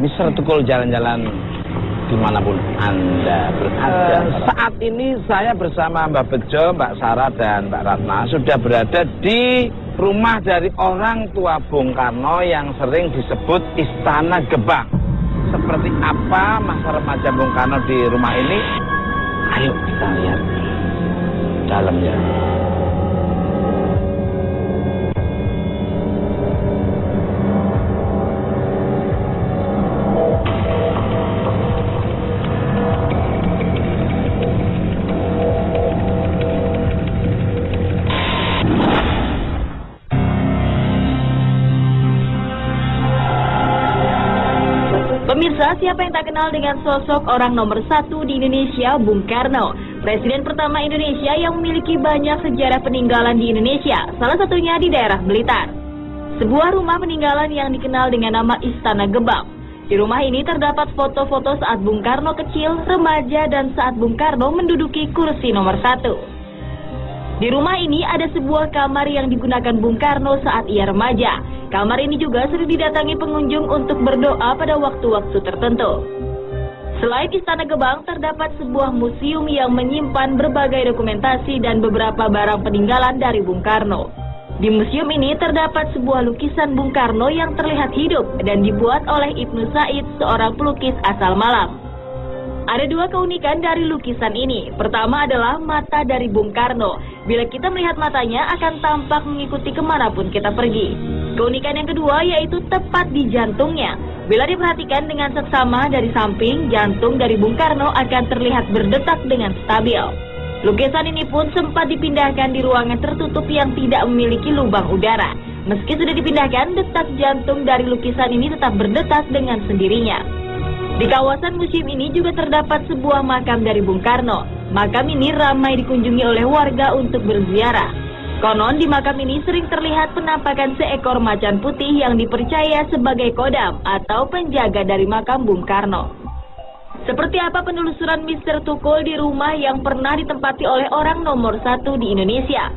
Mr. Tukul jalan-jalan dimanapun Anda berada. Saat ini saya bersama Mbak Bejo, Mbak Sarah, dan Mbak Ratna sudah berada di rumah dari orang tua Bung Karno yang sering disebut Istana Gebang. Seperti apa masa remaja Bung Karno di rumah ini? Ayo kita lihat dalamnya. Pemirsa, siapa yang tak kenal dengan sosok orang nomor 1 di Indonesia, Bung Karno, Presiden pertama Indonesia yang memiliki banyak sejarah peninggalan di Indonesia, salah satunya di daerah Blitar. Sebuah rumah peninggalan yang dikenal dengan nama Istana Gebang. Di rumah ini terdapat foto-foto saat Bung Karno kecil, remaja, dan saat Bung Karno menduduki kursi nomor 1. Di rumah ini ada sebuah kamar yang digunakan Bung Karno saat ia remaja. Kamar ini juga sering didatangi pengunjung untuk berdoa pada waktu-waktu tertentu. Selain Istana Gebang, terdapat sebuah museum yang menyimpan berbagai dokumentasi dan beberapa barang peninggalan dari Bung Karno. Di museum ini terdapat sebuah lukisan Bung Karno yang terlihat hidup dan dibuat oleh Ibnu Said, seorang pelukis asal Malang. Ada dua keunikan dari lukisan ini. Pertama adalah mata dari Bung Karno. Bila kita melihat matanya akan tampak mengikuti kemanapun kita pergi. Keunikan yang kedua yaitu tepat di jantungnya. Bila diperhatikan dengan seksama dari samping, jantung dari Bung Karno akan terlihat berdetak dengan stabil. Lukisan ini pun sempat dipindahkan di ruangan tertutup yang tidak memiliki lubang udara. Meski sudah dipindahkan, detak jantung dari lukisan ini tetap berdetak dengan sendirinya. Di kawasan museum ini juga terdapat sebuah makam dari Bung Karno. Makam ini ramai dikunjungi oleh warga untuk berziarah. Konon di makam ini sering terlihat penampakan seekor macan putih yang dipercaya sebagai kodam atau penjaga dari makam Bung Karno. Seperti apa penelusuran Mr. Tukul di rumah yang pernah ditempati oleh orang nomor 1 di Indonesia?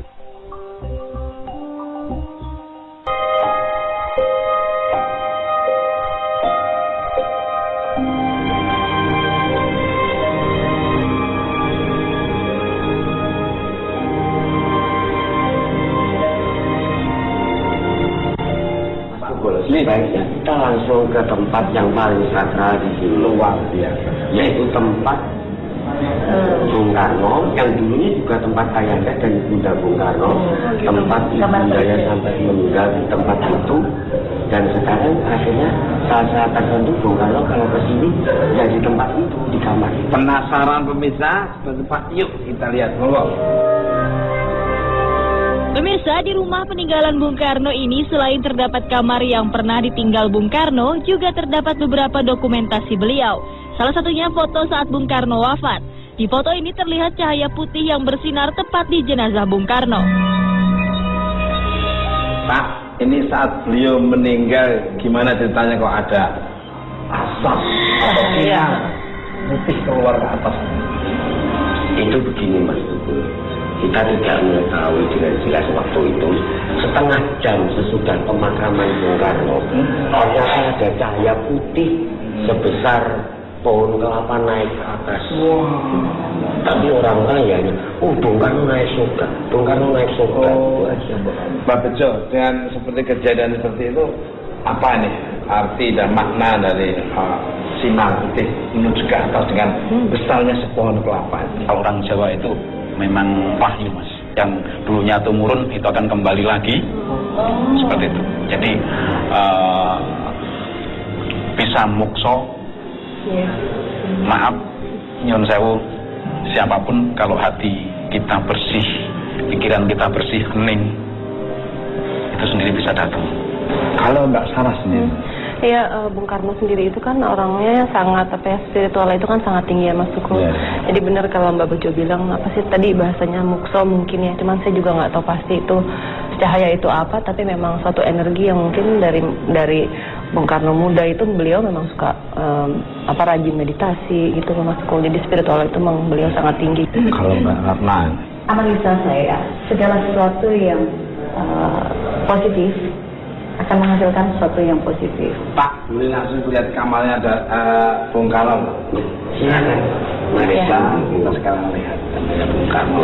Baiknya kita langsung ke tempat yang paling sakral di sini, luar biasa, yaitu tempat Bung Karno yang dulunya juga tempat ayahnya dan Bunda Bung Karno, tempat ibundanya sampai meninggal di tempat itu. Dan sekarang akhirnya saat-saat tertentu Bung Karno kalau ke sini ya di tempat itu, di kamar itu. Penasaran pemirsa? Yuk kita lihat. Pemirsa, di rumah peninggalan Bung Karno ini selain terdapat kamar yang pernah ditinggal Bung Karno, juga terdapat beberapa dokumentasi beliau. Salah satunya foto saat Bung Karno wafat. Di foto ini terlihat cahaya putih yang bersinar tepat di jenazah Bung Karno. Pak, ini saat beliau meninggal, gimana ceritanya kok ada asap atau sinar putih keluar ke atas? Itu begini Mas Tukul. Kita tidak mengetahui dengan jelas waktu itu. Setengah jam sesudah pemakaman Bung Karno, ternyata ada cahaya putih sebesar pohon kelapa naik ke atas. Tapi orang kayanya, Bung Karno naik surga, Bung Karno naik surga. Mbak Bejo, dengan seperti kejadian seperti itu, apa nih arti dan makna dari sinar putih menuju ke atas dengan besarnya sepohon kelapa? Orang Jawa itu memang wahyu Mas, yang dulunya tumurun itu akan kembali lagi, seperti itu. Jadi bisa mukso, maaf nyun sewu, siapapun kalau hati kita bersih, pikiran kita bersih, hening, itu sendiri bisa datang. Kalau Mbak Sarah sendiri? Iya, Bung Karno sendiri itu kan orangnya sangat spiritual itu kan sangat tinggi ya Mas Tukul. Jadi benar kalau Mbak Bejo bilang apa sih tadi bahasanya mukso mungkin ya, cuman saya juga nggak tahu pasti itu cahaya itu apa, tapi memang suatu energi yang mungkin dari Bung Karno muda itu beliau memang suka rajin meditasi gitu Mas Tukul. Jadi spiritual itu memang beliau sangat tinggi. Kalau Mbak Ratna? Analisa saya segala sesuatu yang positif akan menghasilkan sesuatu yang positif. Pak, boleh langsung lihat kamarnya ada Bung Karno. Silakan. Mari kita sekarang lihat kamarnya Bung Karno.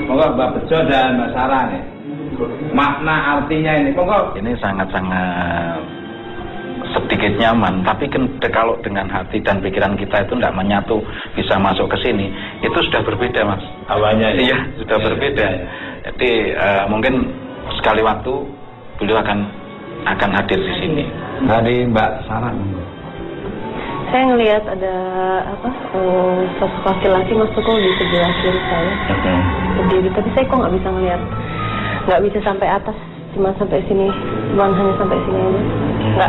Monggo Mbak Bejo dan Mbak Sarah nih. Makna artinya ini, monggo. Ini sangat-sangat sedikit nyaman, tapi kalau dengan hati dan pikiran kita itu tidak menyatu bisa masuk ke sini, itu sudah berbeda, Mas. Awalnya ya? Iya, sudah berbeda. Jadi mungkin sekali waktu beliau akan hadir di sini. Dari Mbak Sarah. Saya ngelihat ada sosok laki-laki masuk di sebelah kiri saya berdiri, tapi saya kok nggak bisa ngelihat, nggak bisa sampai atas, cuma sampai sini, cuma hanya sampai sini aja.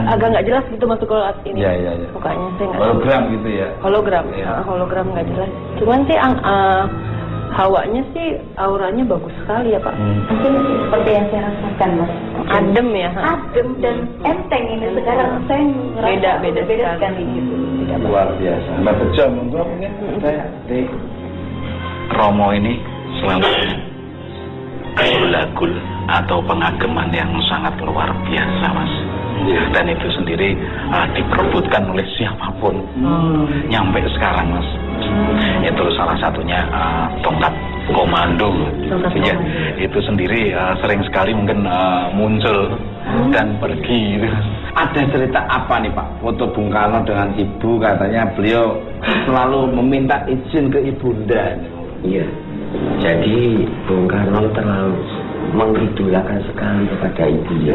Agak jelas gitu masuk ke ini. Iya. Mukanya saya nggak. Hologram gitu ya? Hologram, ya. Hologram nggak jelas. Cuman sih hawanya sih auranya bagus sekali ya Pak. Mungkin seperti yang saya rasakan, Mas. Adem ya. Adem dan enteng ini sekarang saya ngerasa Beda sekali gitu. Luar biasa. Mbak Bejo, monggo mungkin saya di Romo ini selalu gul atau pengageman yang sangat luar biasa, Mas. Dan itu sendiri diperebutkan oleh siapapun nyampe sekarang, Mas. Itu salah satunya tongkat komando. Ya, itu sendiri sering sekali mungkin muncul dan pergi gitu. Ada cerita apa nih Pak? Foto Bung Karno dengan Ibu, katanya beliau selalu meminta izin ke Ibunda. Iya. Jadi Bung Karno terlalu mengidolakan sekali kepada ibunya.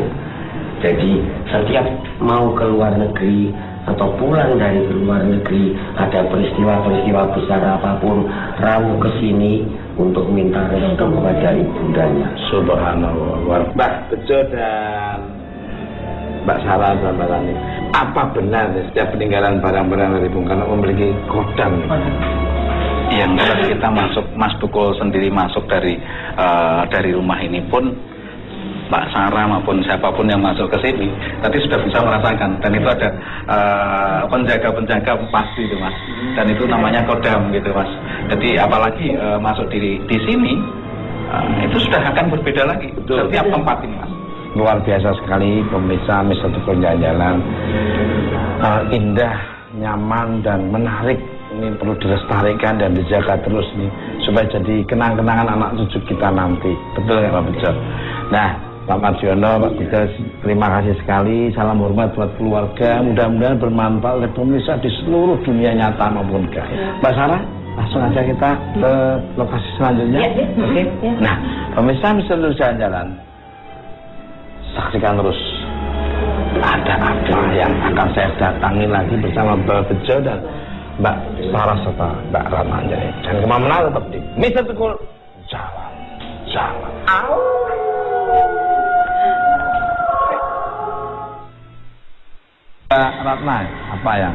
Jadi setiap mau ke luar negeri atau pulang dari luar negeri, ada peristiwa-peristiwa besar apapun, rawuh ke sini untuk minta restu kepada ibundanya. Subhanallah. Mbak Bejo dan Mbak Sarah dan Mbak Rani, apa benar setiap peninggalan barang-barang dari Bung Karno memiliki kodam? Yang kita masuk, Mas Tukul sendiri masuk dari rumah ini pun, Mbak Sarah maupun siapapun yang masuk ke sini tadi sudah bisa merasakan, dan itu ada penjaga-penjaga pasti itu, Mas, dan itu namanya kodam gitu, Mas. Jadi apalagi masuk di sini itu sudah akan berbeda lagi. Betul. Setiap tempat ini, Mas. Luar biasa sekali pemirsa Mr. Tukul Jalan-Jalan. Indah, nyaman dan menarik. Ini perlu dilestarikan dan dijaga terus nih supaya jadi kenang-kenangan anak cucu kita nanti. Betul ya Pak Bejo? Nah, Pak Mardiono, Pak Bejo, terima kasih sekali. Salam hormat buat keluarga. Mudah-mudahan bermanfaat oleh pemirsa di seluruh dunia nyata maupun gaib. Mbak Sarah, langsung aja kita ke lokasi selanjutnya. Oke. Nah, pemirsa Mr. Tukul Jalan-Jalan, saksikan terus. Ada apa yang akan saya datangi lagi bersama Mbak Bejo dan Mbak Sarah serta Mbak Ratna Anjani. Dan kemana tetap di Mr. Tukul Jalan-Jalan. Mbak Ratna, apa yang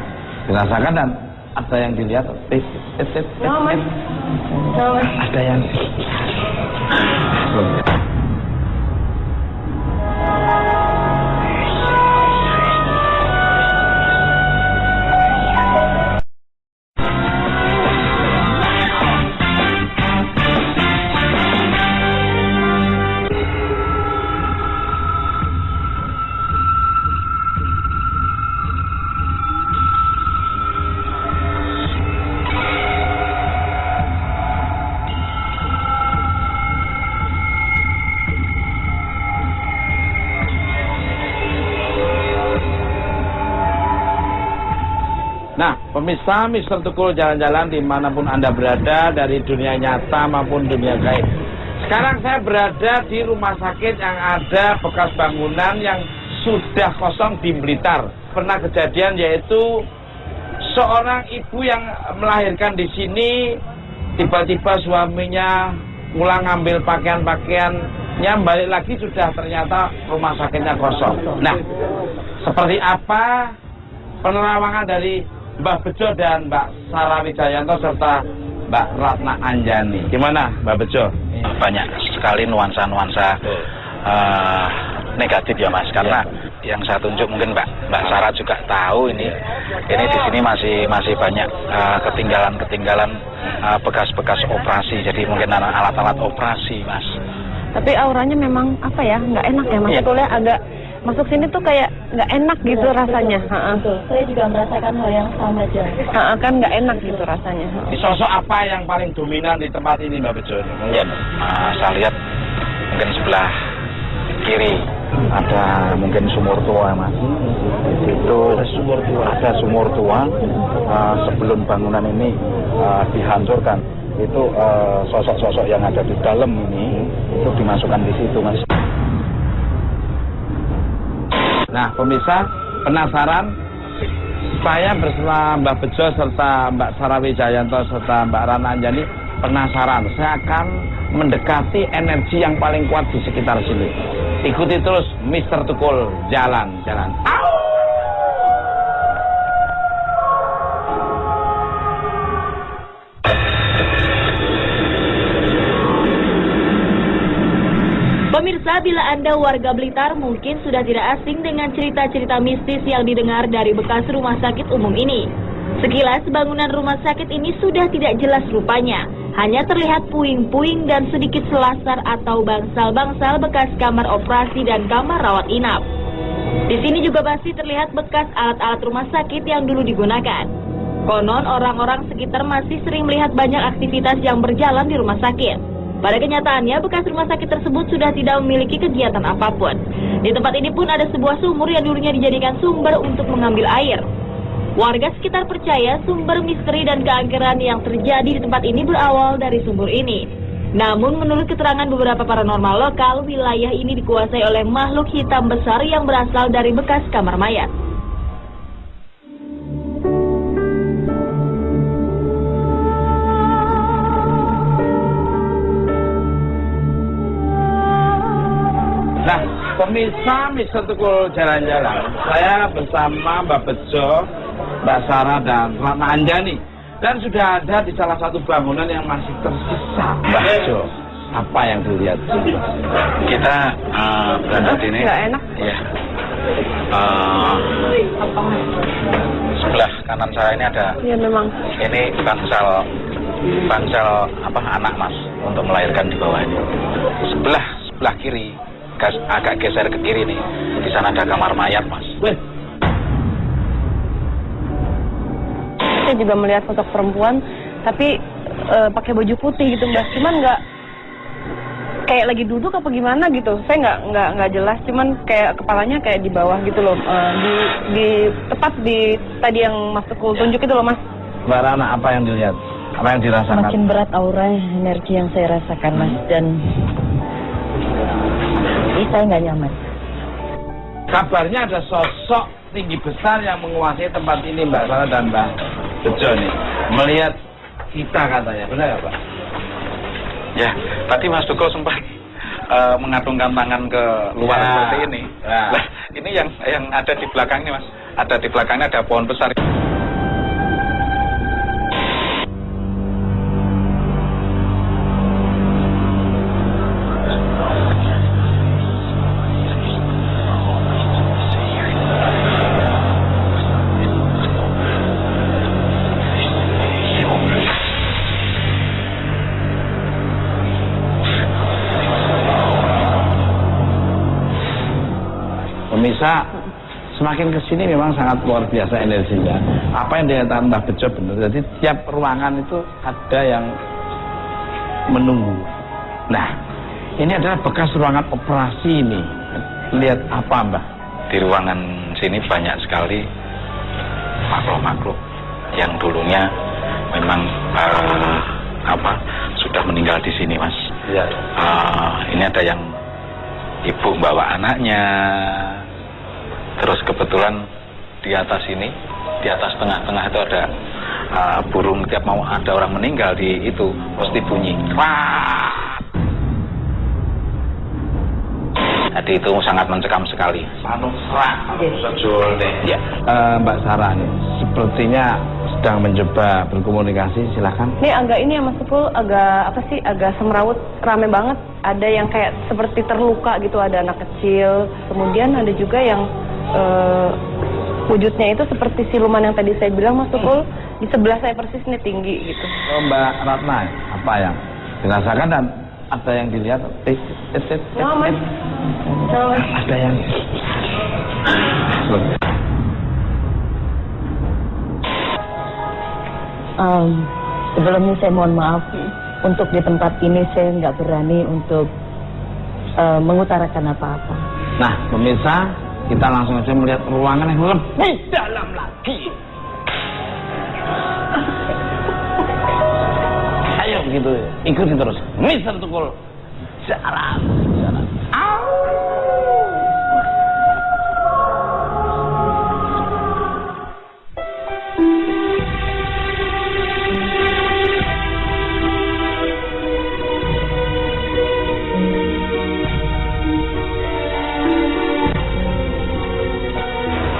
dirasakan dan ada yang dilihat? Ada yang Nah, pemirsa Mr. Tukul Jalan-Jalan dimanapun Anda berada, dari dunia nyata maupun dunia gaib. Sekarang saya berada di rumah sakit yang ada bekas bangunan yang sudah kosong di Blitar. Pernah kejadian yaitu seorang ibu yang melahirkan di sini, tiba-tiba suaminya pulang ngambil pakaian-pakaiannya, balik lagi sudah ternyata rumah sakitnya kosong. Nah, seperti apa penerawangan dari Mbak Bejo dan Mbak Sarah Wijayanto serta Mbak Ratna Anjani? Gimana Mbak Bejo? Banyak sekali nuansa-nuansa negatif ya Mas, karena yang saya tunjuk mungkin Mbak Sarah juga tahu ini di sini masih banyak ketinggalan bekas-bekas operasi, jadi mungkin alat-alat operasi, Mas. Tapi auranya memang apa ya, nggak enak ya, Mas. Sebetulnya agak masuk sini tuh kayak nggak enak gitu rasanya. Betul. Saya juga merasakan hal yang sama aja. Kan nggak enak gitu rasanya. Sosok apa yang paling dominan di tempat ini, Mbak Bejo? Saya lihat mungkin sebelah kiri ada mungkin sumur tua, Mas. Itu ada sumur tua sebelum bangunan ini dihancurkan. Itu sosok-sosok yang ada di dalam ini itu dimasukkan di situ, Mas. Nah, pemirsa penasaran? Saya bersama Mbak Bejo serta Mbak Sarah Wijayanto serta Mbak Ratna Anjani penasaran. Saya akan mendekati energi yang paling kuat di sekitar sini. Ikuti terus Mr. Tukul jalan-jalan. Pemirsa, bila Anda warga Blitar mungkin sudah tidak asing dengan cerita-cerita mistis yang didengar dari bekas rumah sakit umum ini. Sekilas bangunan rumah sakit ini sudah tidak jelas rupanya. Hanya terlihat puing-puing dan sedikit selasar atau bangsal-bangsal bekas kamar operasi dan kamar rawat inap. Di sini juga masih terlihat bekas alat-alat rumah sakit yang dulu digunakan. Konon orang-orang sekitar masih sering melihat banyak aktivitas yang berjalan di rumah sakit. Pada kenyataannya, bekas rumah sakit tersebut sudah tidak memiliki kegiatan apapun. Di tempat ini pun ada sebuah sumur yang dulunya dijadikan sumber untuk mengambil air. Warga sekitar percaya sumber misteri dan keangkeran yang terjadi di tempat ini berawal dari sumur ini. Namun menurut keterangan beberapa paranormal lokal, wilayah ini dikuasai oleh makhluk hitam besar yang berasal dari bekas kamar mayat. Nah, pemirsa Mr. Tukul jalan-jalan, saya bersama Mbak Bejo, Mbak Sarah dan Ratna Anjani, dan sudah ada di salah satu bangunan yang masih tersisa. Mbak Bejo, apa yang dilihat? Kita berada ini. Nggak enak. Iya. Sebelah kanan saya ini ada. Iya memang. Ini bangsal anak, Mas, untuk melahirkan di bawah ini. Sebelah kiri. Agak geser ke kiri nih, di sana ada kamar mayat, Mas. Saya juga melihat sosok perempuan, tapi pakai baju putih gitu, Mbak. Cuman nggak kayak lagi duduk apa gimana gitu. Saya nggak jelas. Cuman kayak kepalanya kayak di bawah gitu loh. Tepat di tadi yang Mas Tukul tunjuk itu loh, Mas. Mbak Rana, apa yang dilihat? Apa yang dirasakan? Makin berat aura energi yang saya rasakan, Mas, dan saya nggak nyaman. Kabarnya ada sosok tinggi besar yang menguasai tempat ini, Mbak Sarah dan Mbak Bejo nih. Melihat kita katanya, benar ya, Pak? Ya, tadi Mas Tukul sempat mengadungkan tangan ke luar seperti ini. Nah, ini yang ada di belakang ini, Mas. Ada di belakangnya ada pohon besar. Pemirsa, semakin kesini memang sangat luar biasa energinya. Apa yang dikatakan Mbak Bejo benar. Jadi tiap ruangan itu ada yang menunggu. Nah, ini adalah bekas ruangan operasi ini. Lihat apa, Mbak? Di ruangan sini banyak sekali makhluk-makhluk yang dulunya memang sudah meninggal di sini, Mas. Iya. Ini ada yang ibu bawa anaknya. Terus kebetulan di atas ini, di atas tengah-tengah itu ada burung. Tiap mau ada orang meninggal di itu pasti bunyi. Wah. Jadi itu sangat mencekam sekali. Ya. Mbak Sarah nih, sepertinya sedang mencoba berkomunikasi. Silakan. Ini agak ini ya, Mas Tukul, agak semrawut, rame banget. Ada yang kayak seperti terluka gitu, ada anak kecil. Kemudian ada juga yang wujudnya itu seperti siluman yang tadi saya bilang, Mas Tukul. Di sebelah saya persis nih, tinggi gitu. Oh, Mbak Ratna, apa yang dirasakan dan ada yang dilihat? Mas. Ada yang sebelumnya saya mohon maaf untuk di tempat ini saya nggak berani untuk mengutarakan apa-apa. Nah, pemirsa, kita langsung aja melihat ruangan yang lebih dalam lagi. Ayo gitu, ikuti terus. Mister Tukul, jalan.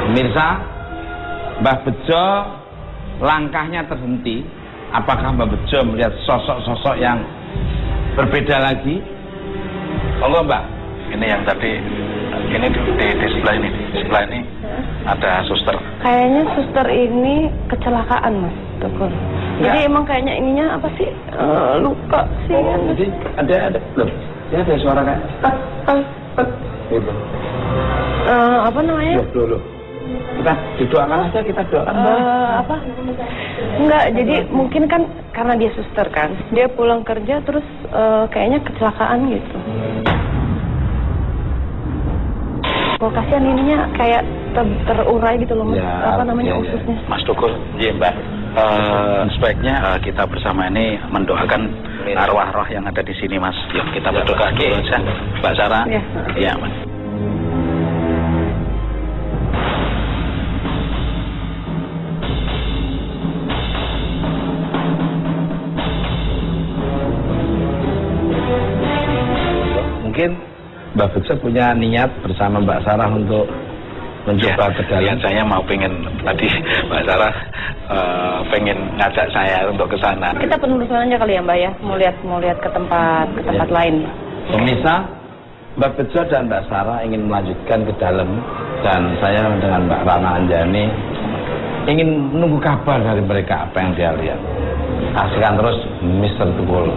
Pemirsa, Mbah Bejo langkahnya terhenti. Apakah Mbah Bejo melihat sosok-sosok yang berbeda lagi? Monggo Mbak. Ini yang tadi, ini di sebelah ini. Di sebelah ini ada suster. Kayaknya suster ini kecelakaan, Mas Tukul. Jadi emang kayaknya ininya apa sih? Luka sih. Oh, jadi ada loh. Ya ada suara kayak gitu. Apa namanya? Loh. Kita didoakan aja, kita doakan. Apa? Enggak, jadi mungkin kan karena dia suster kan. Dia pulang kerja terus kayaknya kecelakaan gitu. Kok kasihan ininya kayak terurai gitu loh, Mas. Ya, apa namanya ya, ususnya? Mas Tukul, iya Mbak. Sebaiknya kita bersama ini mendoakan arwah roh yang ada di sini, Mas. Yuk kita berdoa dulu aja, Mbak Sarah. Iya, Mas. Mungkin Mbak Bejo punya niat bersama Mbak Sarah untuk mencoba ke dalam. Saya mau pengen tadi Mbak Sarah pengen ngajak saya untuk ke sana. Kita penelusuran aja kali ya, Mbak ya. Mau lihat ke tempat lain. Pemirsa, Mbak Bejo dan Mbak Sarah ingin melanjutkan ke dalam dan saya dengan Mbak Rana Anjani ingin menunggu kabar dari mereka apa yang dia lihat. Saksikan terus Mister Tukul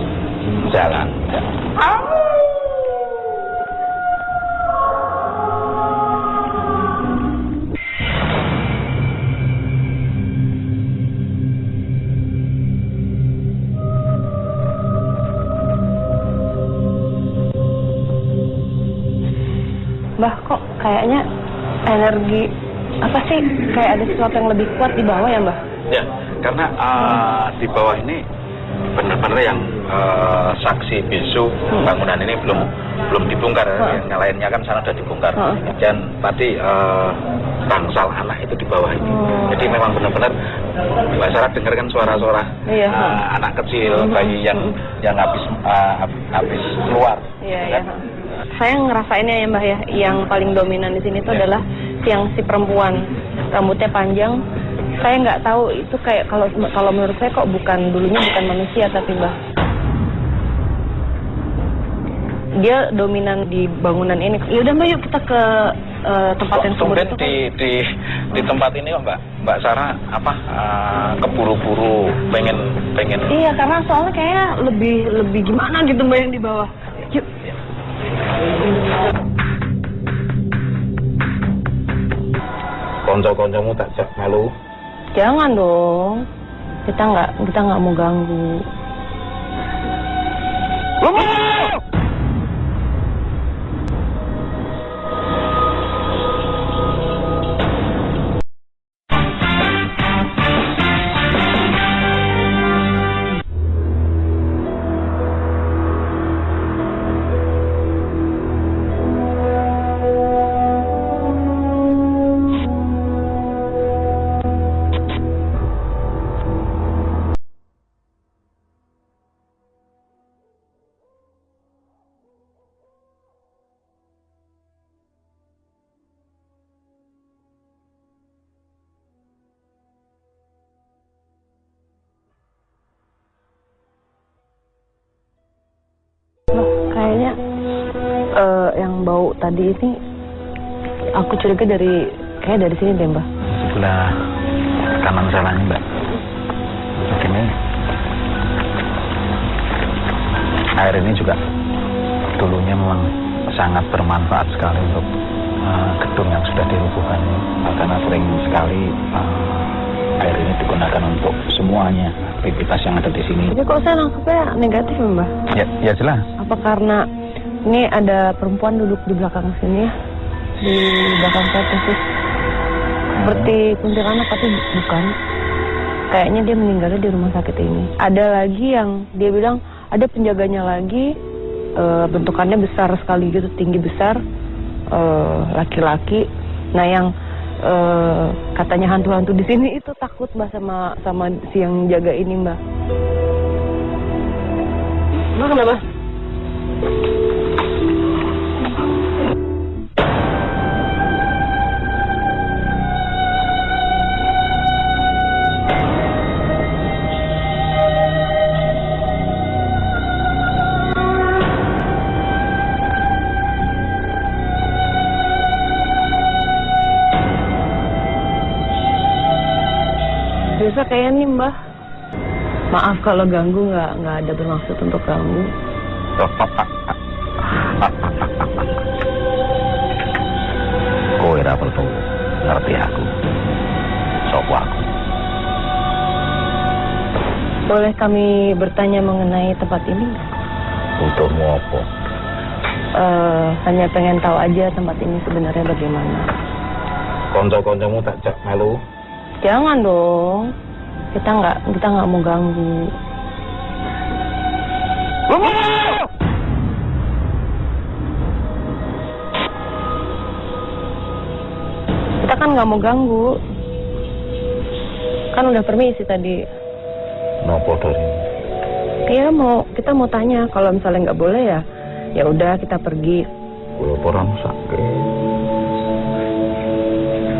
jalan. Mbah, kok kayaknya energi apa sih? Kayak ada sesuatu yang lebih kuat di bawah ya, Mbah? Ya, karena di bawah ini benar-benar yang saksi bisu bangunan ini belum dibongkar. Yang lainnya kan sana sudah dibongkar. Dan tadi bangsal anak itu di bawah ini. Jadi memang benar-benar Mbak Sarah dengar kan suara-suara anak kecil, bayi yang habis keluar. Iya. Saya ngerasainnya ya, Mbah ya, yang paling dominan di sini tuh adalah si perempuan, rambutnya panjang. Saya nggak tahu itu kayak kalau menurut saya kok dulunya bukan manusia tapi Mbah. Dia dominan di bangunan ini. Yaudah Mbak, yuk kita ke tempat yang sumur itu. Di tempat ini Mbak Sarah keburu-buru pengen. Iya, karena soalnya kayak lebih gimana gitu Mbak yang di bawah. Yuk. Konco-koncomu tak malu. Jangan dong. Kita nggak mau ganggu. Kayaknya yang bau tadi ini aku curiga dari Kayak dari sini deh Mbak. Sebelah kanan salahnya Mbak. Begini. Air ini juga dulunya memang sangat bermanfaat sekali untuk gedung yang sudah dirubuhkan ini. Karena sering sekali air ini digunakan untuk semuanya aktivitas yang ada di sini. Tapi kok saya nangkepnya negatif Mbak? Ya jelas. Apa karena ini ada perempuan duduk di belakang sini ya? Di belakang saya persis. Seperti kuntilanak tapi bukan. Kayaknya dia meninggalnya di rumah sakit ini. Ada lagi yang dia bilang ada penjaganya lagi, bentukannya besar sekali gitu, tinggi besar, laki-laki. Nah yang katanya hantu-hantu di sini itu takut Mbak sama si yang jaga ini Mbak. Mbak kenapa? Biasa kayak nih Mbak. Maaf kalau ganggu, nggak ada bermaksud untuk ganggu. Kowe ora perlu ngerti aku. Sopo aku? Boleh kami bertanya mengenai tempat ini nggak? Butuhmu apa? Hanya pengen tahu aja tempat ini sebenarnya bagaimana. Konco-koncomu tak jak melu. Jangan dong, kita nggak mau ganggu. Kita kan nggak mau ganggu, kan udah permisi tadi. Nopo dari? Iya kita mau tanya, kalau misalnya nggak boleh ya udah kita pergi. Kalau orang sakit,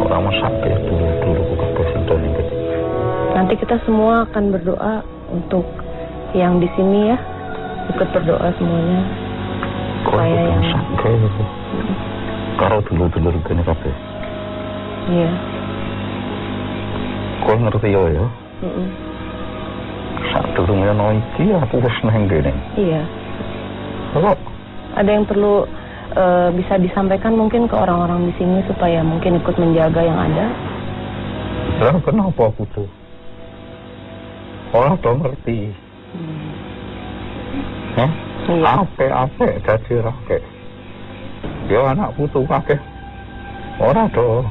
orang sakit dulu bukan dosen gitu. Nanti kita semua akan berdoa untuk yang di sini ya, ikut berdoa semuanya. Supaya yang sakit gitu. Karo dulu gini kabeh. Iya. Kau ngerti ya? Saat dulu ngono iki aku wis nang kene. Iya. Kok ada yang perlu bisa disampaikan mungkin ke orang-orang di sini supaya mungkin ikut menjaga yang ada? Lah kenapa aku tuh? Orang tuh ngerti. Iya. Ape dadi rakyat. Yo anak putu kakek. Ora do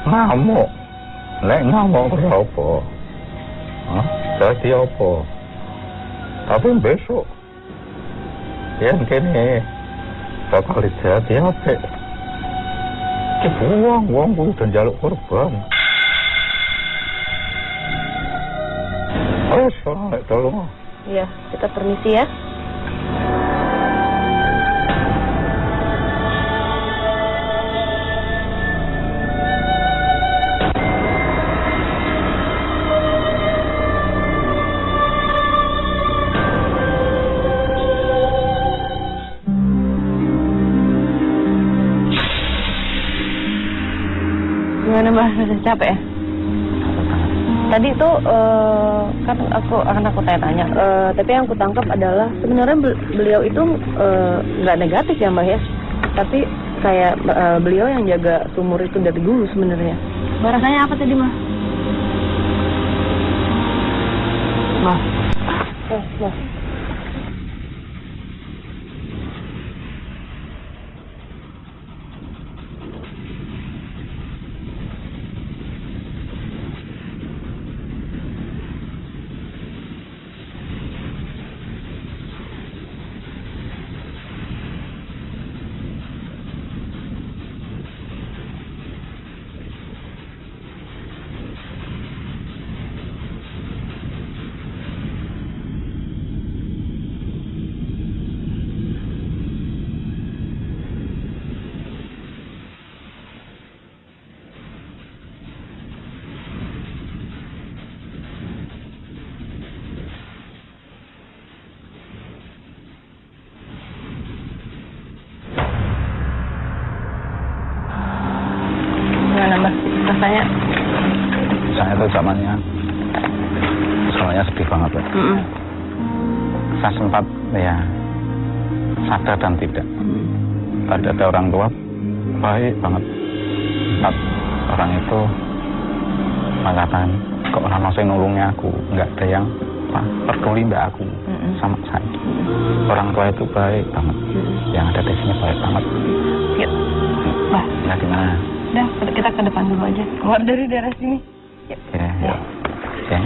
ngamuk. Nek ngamuk ora apa. Dadi apa? Tapi besok yang kene bakal jadi apa? Wong kudu njaluk korban. Oh, soalnya tolong. Iya, kita permisi ya. Gimana Mbak? Sudah capek ya? Tadi itu kan aku tanya-tanya, tapi yang aku tangkap adalah sebenarnya beliau itu nggak negatif ya Mbak ya, tapi kayak beliau yang jaga sumur itu dari dulu sebenarnya. Mbak rasanya apa tadi Mbak? Mbak. Mbak. namanya sedih banget ya. Saya sempat ya sadar dan tidak. Tadi ada orang tua baik banget, 4 orang itu mengatakan kok orang masih nolongnya aku, nggak ada yang peduli mbak aku sama saya. Orang tua itu baik banget, yang ada di sini baik banget. Yuk, Mbak. Nah gimana? Udah, kita ke depan dulu aja, keluar dari daerah sini. Yuk. Ya. Oke.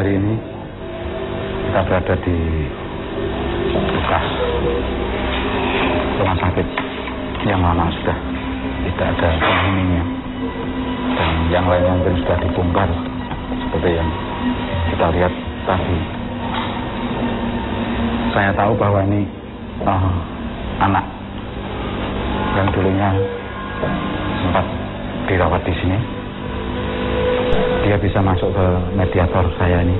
Hari ini kita berada di bekas rumah sakit yang lama sudah tidak ada penghuninya, dan yang lainnya mungkin sudah dibongkar seperti yang kita lihat tadi. Saya tahu bahwa ini anak yang dulunya sempat dirawat di sini. Dia bisa masuk ke mediator saya ini.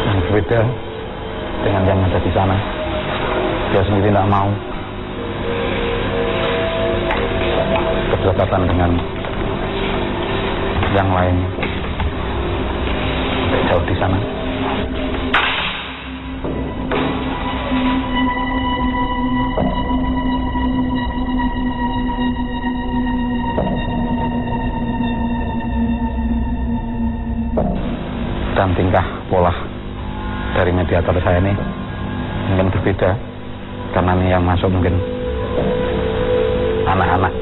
Yang berbeda dengan yang ada di sana. Dia sendiri tidak mau berdekatan dengan yang lain jauh di sana. Dan tingkah pola dari mediator saya ini mungkin berbeda, karena ini yang masuk mungkin anak-anak.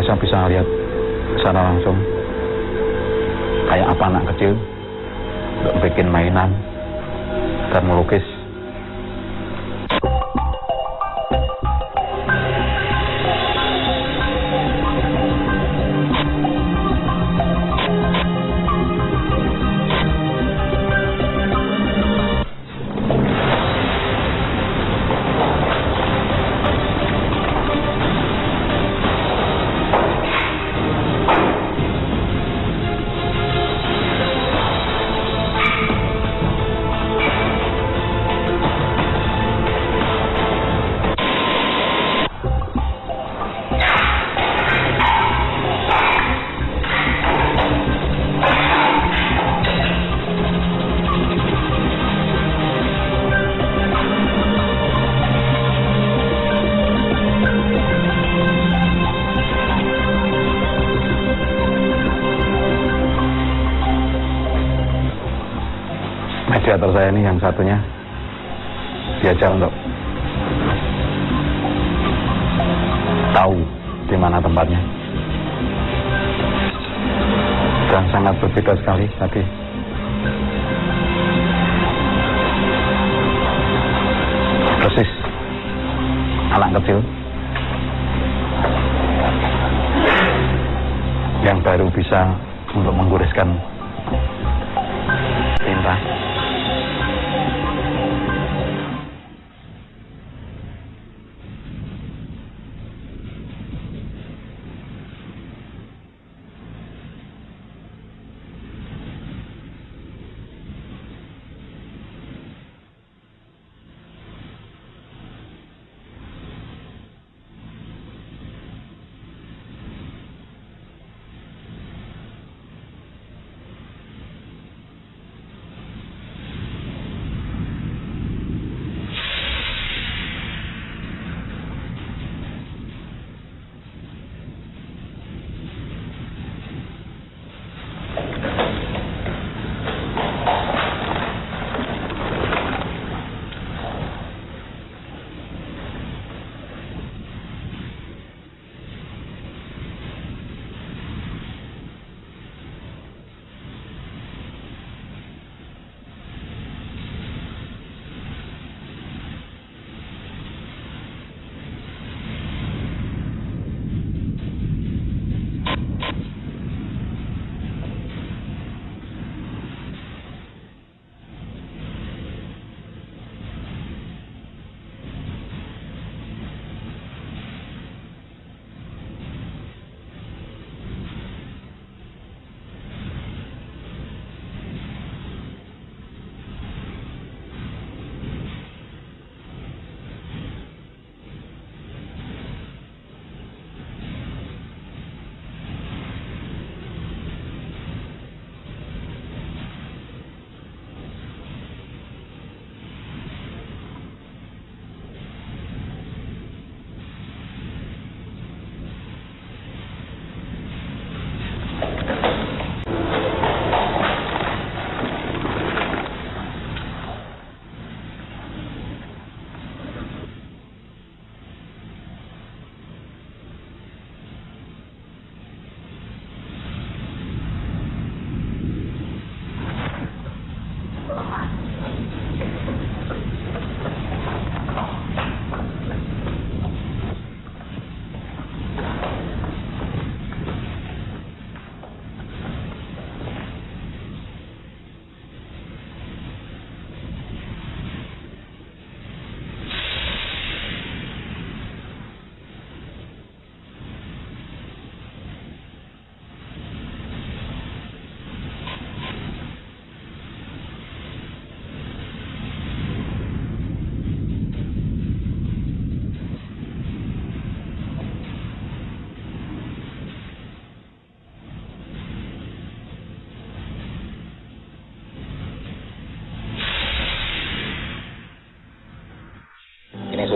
Saya bisa lihat secara langsung kayak apa anak kecil bikin mainan dan melukis. Mediator saya ini yang satunya diajak untuk tahu di mana tempatnya, dan sangat berbeda sekali tadi. Persis anak kecil yang baru bisa untuk menggoreskan tinta.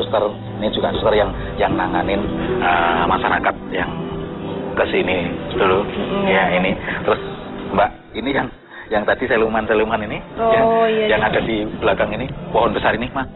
suster, ini juga suster yang nanganin masyarakat yang kesini dulu. Ya ini, terus Mbak, ini yang tadi seluman ini, yang ada di belakang ini, pohon besar ini, Mas.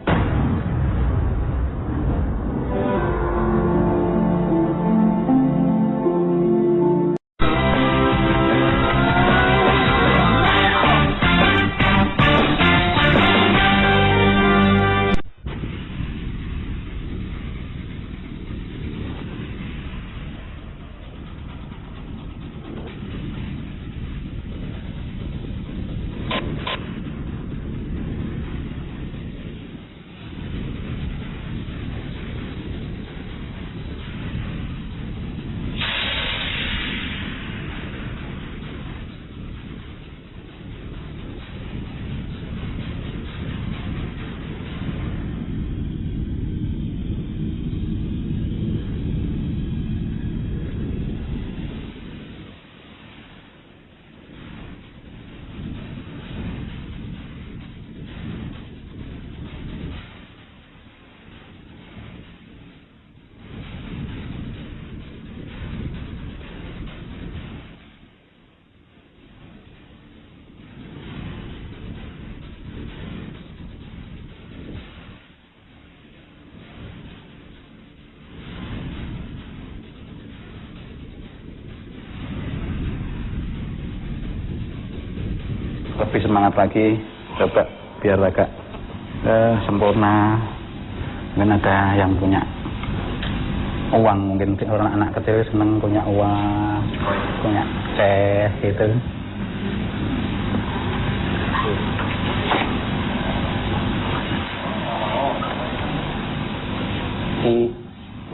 Lebih semangat lagi, coba biar agak sempurna. Mungkin ada yang punya uang, mungkin orang anak kecil seneng punya uang, punya cash gitu.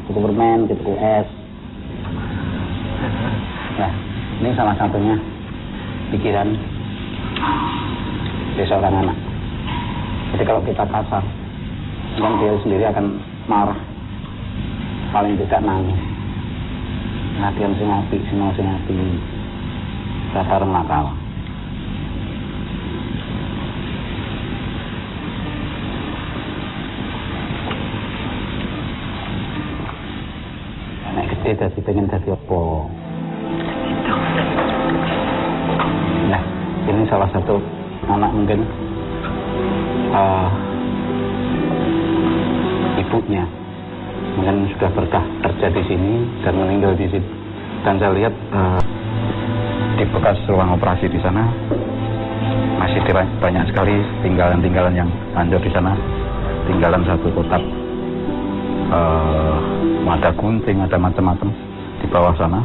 Buku permen, buku es. Nah, ini salah satunya pikiran dari seorang anak. Jadi kalau kita kasar, kan dia sendiri akan marah, paling tidak nangis. Latihan sing apik, sing apik, dasar nakal. Anak gede dadi pengen dadi apa? Nah, ini salah satu anak mungkin ibunya mungkin sudah berkah kerja di sini dan meninggal di sini. Dan saya lihat di bekas ruang operasi di sana masih banyak sekali tinggalan-tinggalan yang hancur di sana. Tinggalan satu kotak, ada gunting, ada macam-macam di bawah sana.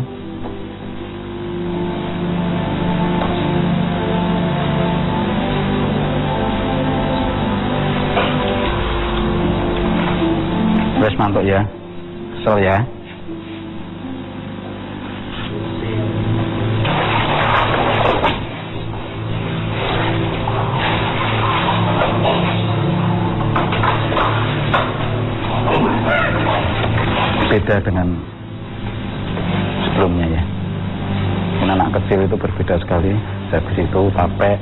Wes mantuk ya, kesel ya. Beda dengan sebelumnya ya. Anak kecil itu berbeda sekali. Habis itu capek,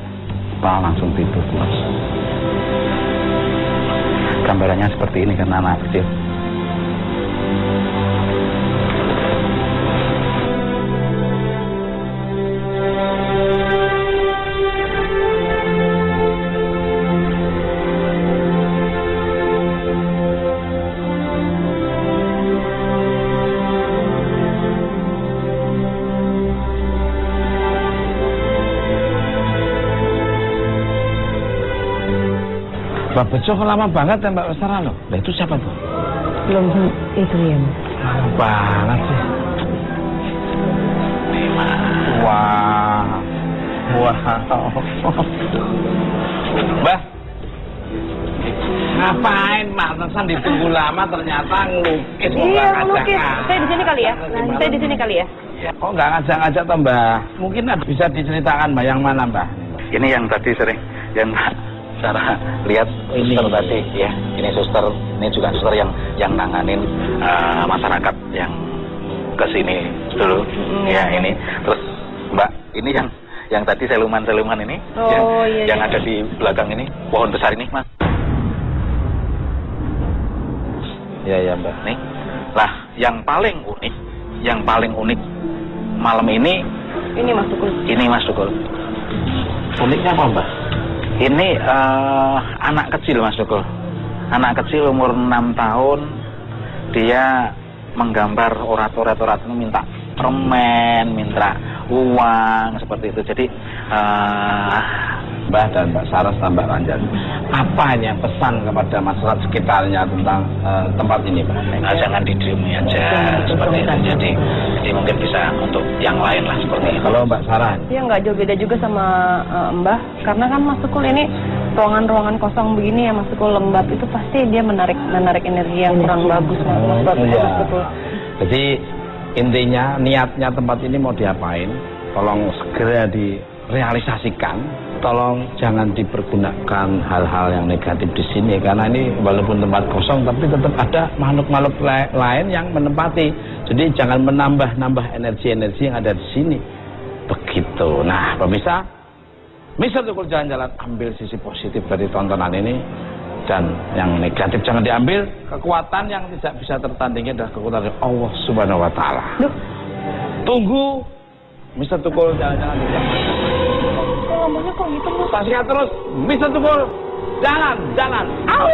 langsung tidur pulas. Gambarannya seperti ini kan anak kecil. Mbak Bejo lama banget ya Mbak Sarah loh. Nah itu siapa tuh? Belum itu ya. Lama banget sih. Wah. Mbak, ngapain Mantesan ditunggu lama ternyata ngelukis. Iya ngelukis. Saya di sini kali ya. Saya di sini kali ya. Kok nggak ngajak-ngajak toh Mbak? Mungkin bisa diceritakan Mbak yang mana Mbak? Ini yang tadi sering yang Sarah lihat suster tadi ya. Ini suster, ini juga suster yang nanganin masyarakat yang kesini dulu. Ya ini. Terus Mbak, ini yang tadi seluman ini, yang ada di belakang ini, pohon besar ini, Mas. Iya Mbak. Nih, lah yang paling unik malam ini. Ini Mas Tukul. Ini Mas Tukul. Uniknya apa Mbak? Ini anak kecil Mas Tukul. Anak kecil umur 6 tahun, dia menggambar orat-orat minta permen, minta uang seperti itu. Jadi Mbak dan Mbak Sarah dan Mbak Ranjan, apa yang pesan kepada masyarakat sekitarnya tentang tempat ini Pak? Nah, jangan didiemin aja seperti itu. Jadi mungkin bisa untuk yang lain lah seperti itu. Kalau Mbak Sarah? Ya nggak jauh beda juga sama Mbah, karena kan Mas Tukul ini ruangan-ruangan kosong begini ya Mas Tukul, lembab itu pasti dia menarik energi yang kurang bagus Mas Tukul. Jadi intinya niatnya tempat ini mau diapain, tolong segera direalisasikan. Tolong jangan dipergunakan hal-hal yang negatif di sini, karena ini walaupun tempat kosong tapi tetap ada makhluk-makhluk lain yang menempati. Jadi jangan menambah energi-energi yang ada di sini. Begitu. Nah, pemirsa, Mr. Tukul jalan-jalan, ambil sisi positif dari tontonan ini, dan yang negatif jangan diambil. Kekuatan yang tidak bisa tertandingi adalah kekuatan dari Allah Subhanahu wa Ta'ala. Tunggu Mr. Tukul jalan-jalan. Lampunya kok gitu Mas? Saksikan terus Mr. Tukul jalan. Au!